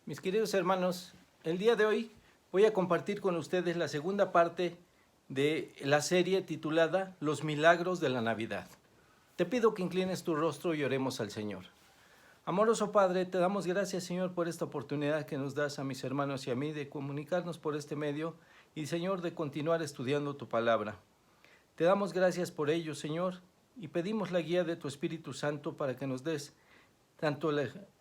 Mis queridos hermanos, el día de hoy voy a compartir con ustedes la segunda parte de la serie titulada Los Milagros de la Navidad. Te pido que inclines tu rostro y oremos al Señor. Amoroso Padre, te damos gracias, Señor, por esta oportunidad que nos das a mis hermanos y a mí de comunicarnos por este medio y, Señor, de continuar estudiando tu palabra. Te damos gracias por ello, Señor, y pedimos la guía de tu Espíritu Santo para que nos des tanto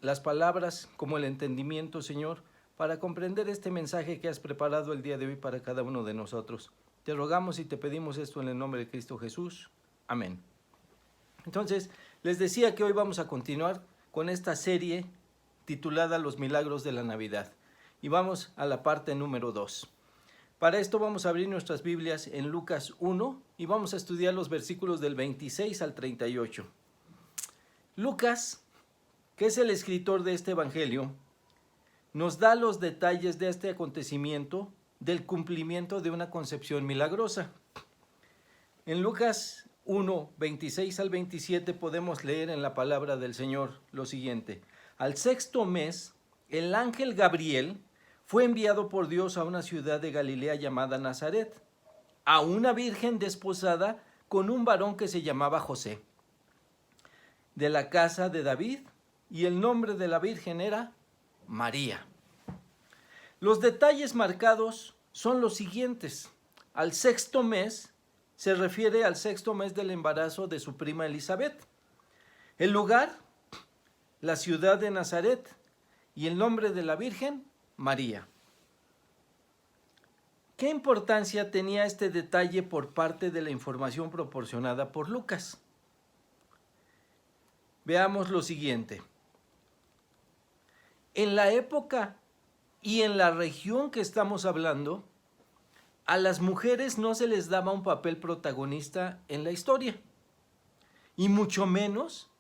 las palabras como el entendimiento, Señor, para comprender este mensaje que has preparado el día de hoy para cada uno de nosotros. Te rogamos y te pedimos esto en el nombre de Cristo Jesús. Amén. Entonces, les decía que hoy vamos a continuar con esta serie titulada Los Milagros de la Navidad. Y vamos a la parte número 2. Para esto vamos a abrir nuestras Biblias en Lucas 1 y vamos a estudiar los versículos del 26 al 38. Lucas, que es el escritor de este evangelio, nos da los detalles de este acontecimiento del cumplimiento de una concepción milagrosa. En Lucas 1, 26 al 27 podemos leer en la palabra del Señor lo siguiente: al sexto mes, el ángel Gabriel fue enviado por Dios a una ciudad de Galilea llamada Nazaret, a una virgen desposada con un varón que se llamaba José, de la casa de David, y el nombre de la virgen era María. Los detalles marcados son los siguientes. Al sexto mes se refiere al sexto mes del embarazo de su prima Elizabeth. El lugar, la ciudad de Nazaret, y el nombre de la virgen, María. ¿Qué importancia tenía este detalle por parte de la información proporcionada por Lucas? Veamos lo siguiente. En la época y en la región que estamos hablando, a las mujeres no se les daba un papel protagonista en la historia, y mucho menos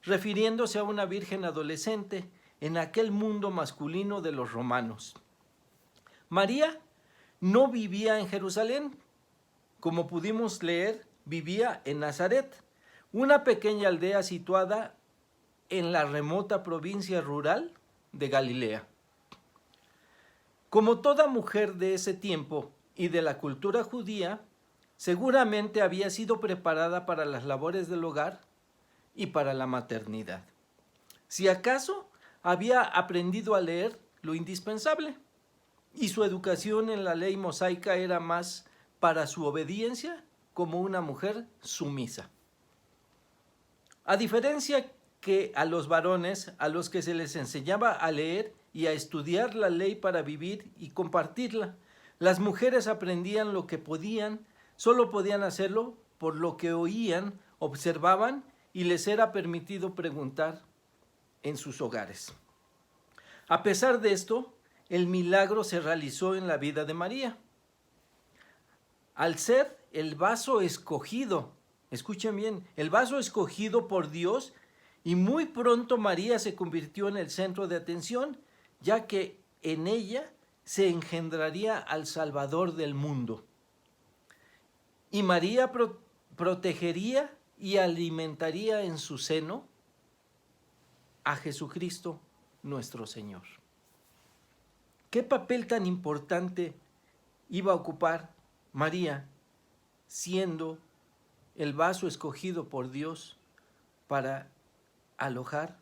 refiriéndose a una virgen adolescente en aquel mundo masculino de los romanos. María no vivía en Jerusalén, como pudimos leer, vivía en Nazaret, una pequeña aldea situada en la remota provincia rural de Galilea. Como toda mujer de ese tiempo y de la cultura judía, seguramente había sido preparada para las labores del hogar y para la maternidad. Si acaso, había aprendido a leer lo indispensable, y su educación en la ley mosaica era más para su obediencia como una mujer sumisa. A diferencia que a los varones, a los que se les enseñaba a leer y a estudiar la ley para vivir y compartirla, las mujeres aprendían lo que podían, solo podían hacerlo por lo que oían, observaban y les era permitido preguntar en sus hogares. A pesar de esto, el milagro se realizó en la vida de María. Al ser el vaso escogido, escuchen bien, el vaso escogido por Dios, y muy pronto María se convirtió en el centro de atención, ya que en ella se engendraría al Salvador del mundo. Y María protegería y alimentaría en su seno a Jesucristo nuestro Señor. ¿Qué papel tan importante iba a ocupar María siendo el vaso escogido por Dios para alojar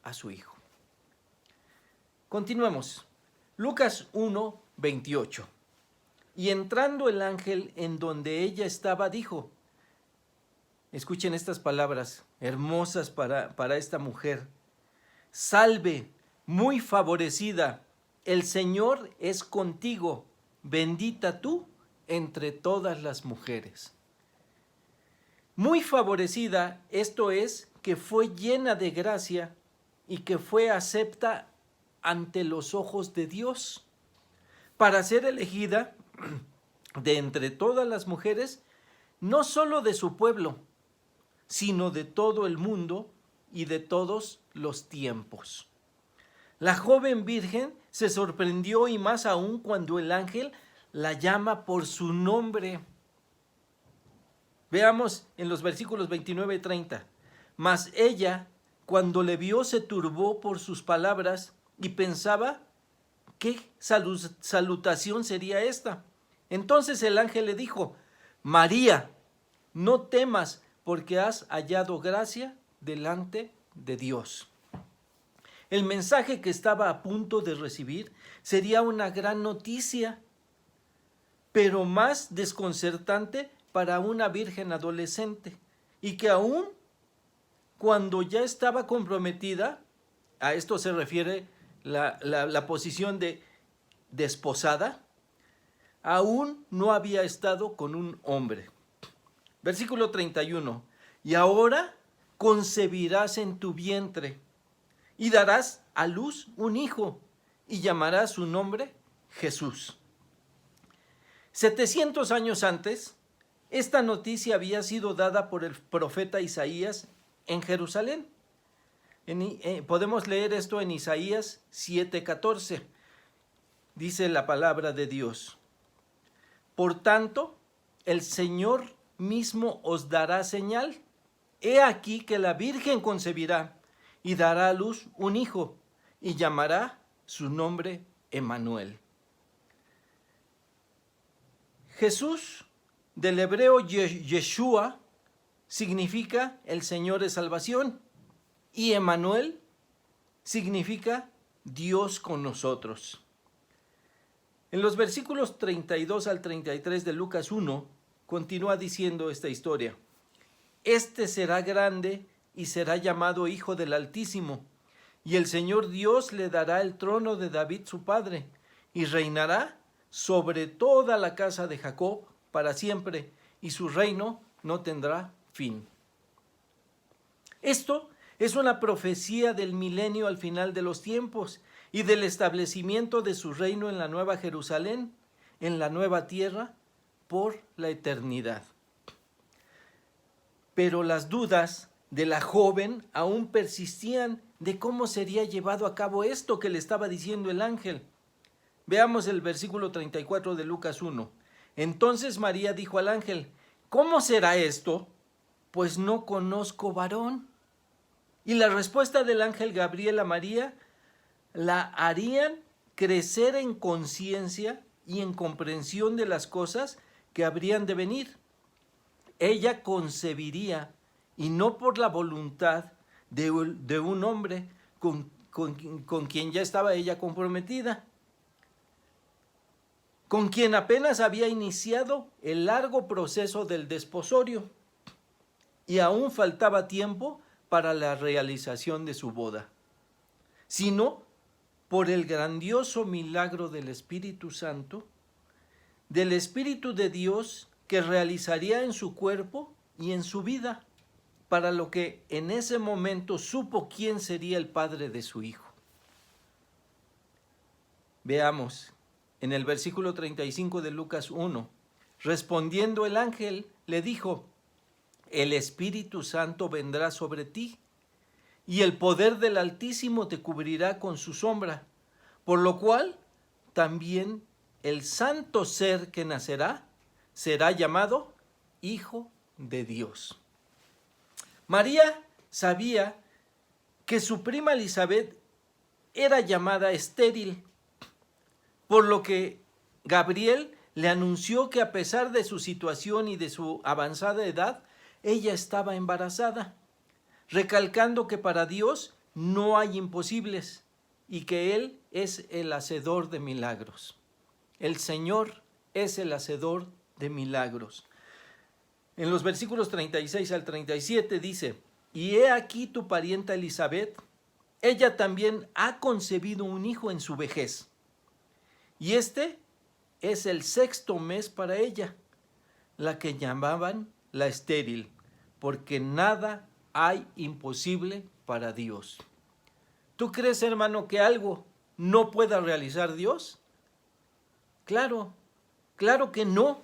a su Hijo? Continuemos. Lucas 1, 28. Y entrando el ángel en donde ella estaba, dijo, escuchen estas palabras hermosas para esta mujer: salve, muy favorecida, el Señor es contigo, bendita tú entre todas las mujeres. Muy favorecida, esto es, que fue llena de gracia y que fue acepta ante los ojos de Dios, para ser elegida de entre todas las mujeres, no solo de su pueblo, sino de todo el mundo y de todos los tiempos. La joven virgen se sorprendió, y más aún cuando el ángel la llama por su nombre. Veamos en los versículos 29 y 30. Mas ella, cuando le vio, se turbó por sus palabras y pensaba qué salutación sería esta. Entonces el ángel le dijo: María, no temas, porque has hallado gracia delante de Dios. El mensaje que estaba a punto de recibir sería una gran noticia, pero más desconcertante para una virgen adolescente, y que aún cuando ya estaba comprometida, a esto se refiere la posición de desposada, aún no había estado con un hombre. Versículo 31. Y ahora concebirás en tu vientre y darás a luz un hijo y llamarás su nombre Jesús. 700 años antes, esta noticia había sido dada por el profeta Isaías en Jerusalén. Podemos leer esto en Isaías 7:14. Dice la palabra de Dios: Por tanto, el Señor mismo os dará señal. He aquí que la Virgen concebirá y dará a luz un hijo y llamará su nombre Emmanuel. Jesús, del hebreo Yeshua, significa el Señor es salvación, y Emmanuel significa Dios con nosotros. En los versículos 32 al 33 de Lucas 1, continúa diciendo esta historia: Este será grande y será llamado Hijo del Altísimo, y el Señor Dios le dará el trono de David su padre, y reinará sobre toda la casa de Jacob para siempre, y su reino no tendrá fin. Esto es una profecía del milenio al final de los tiempos y del establecimiento de su reino en la Nueva Jerusalén, en la nueva tierra, por la eternidad. Pero las dudas de la joven aún persistían de cómo sería llevado a cabo esto que le estaba diciendo el ángel. Veamos el versículo 34 de Lucas 1. Entonces María dijo al ángel: ¿Cómo será esto? Pues no conozco varón. Y la respuesta del ángel Gabriel a María la harían crecer en conciencia y en comprensión de las cosas que habrían de venir. Ella concebiría, y no por la voluntad de un hombre con quien ya estaba ella comprometida, con quien apenas había iniciado el largo proceso del desposorio, y aún faltaba tiempo para la realización de su boda, sino por el grandioso milagro del Espíritu Santo, del Espíritu de Dios que realizaría en su cuerpo y en su vida, para lo que en ese momento supo quién sería el padre de su hijo. Veamos, en el versículo 35 de Lucas 1, respondiendo el ángel, le dijo: El Espíritu Santo vendrá sobre ti, y el poder del Altísimo te cubrirá con su sombra, por lo cual también el santo ser que nacerá será llamado Hijo de Dios. María sabía que su prima Elizabeth era llamada estéril, por lo que Gabriel le anunció que a pesar de su situación y de su avanzada edad, ella estaba embarazada, recalcando que para Dios no hay imposibles y que Él es el hacedor de milagros. El Señor es el hacedor de milagros. En los versículos 36 al 37 dice: Y he aquí tu parienta Elizabeth, ella también ha concebido un hijo en su vejez, y este es el 6º mes para ella, la que llamaban la estéril, porque nada hay imposible para Dios. ¿Tú crees, hermano, que algo no pueda realizar Dios? Claro que no.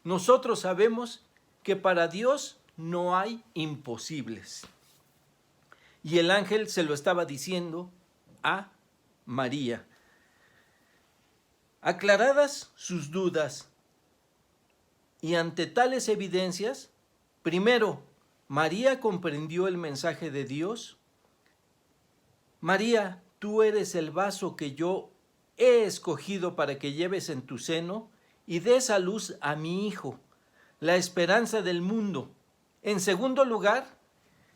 Nosotros sabemos que para Dios no hay imposibles. Y el ángel se lo estaba diciendo a María. Aclaradas sus dudas y ante tales evidencias, primero, María comprendió el mensaje de Dios. María tú eres el vaso que yo he escogido para que lleves en tu seno y des a luz a mi hijo, la esperanza del mundo. En segundo lugar,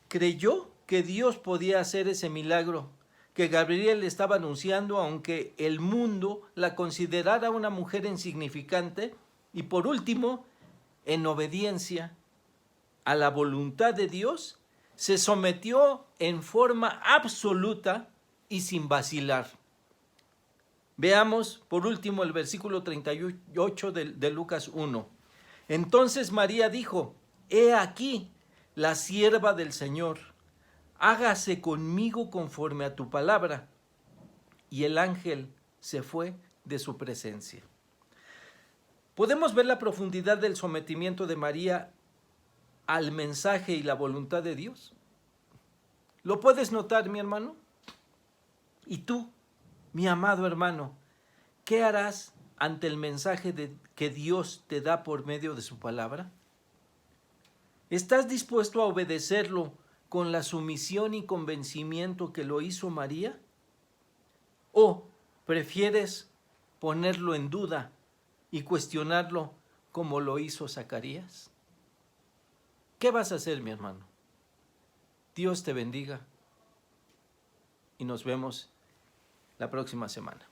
creyó que Dios podía hacer ese milagro que Gabriel estaba anunciando, aunque el mundo la considerara una mujer insignificante. Y por último, en obediencia a la voluntad de Dios, se sometió en forma absoluta y sin vacilar. Veamos por último el versículo 38 de Lucas 1. Entonces María dijo: He aquí la sierva del Señor, hágase conmigo conforme a tu palabra. Y el ángel se fue de su presencia. Podemos ver la profundidad del sometimiento de María al mensaje y la voluntad de Dios. ¿Lo puedes notar, mi hermano? Y tú, mi amado hermano, ¿qué harás ante el mensaje que Dios te da por medio de su palabra? ¿Estás dispuesto a obedecerlo con la sumisión y convencimiento que lo hizo María? ¿O prefieres ponerlo en duda y cuestionarlo como lo hizo Zacarías? ¿Qué vas a hacer, mi hermano? Dios te bendiga y nos vemos la próxima semana.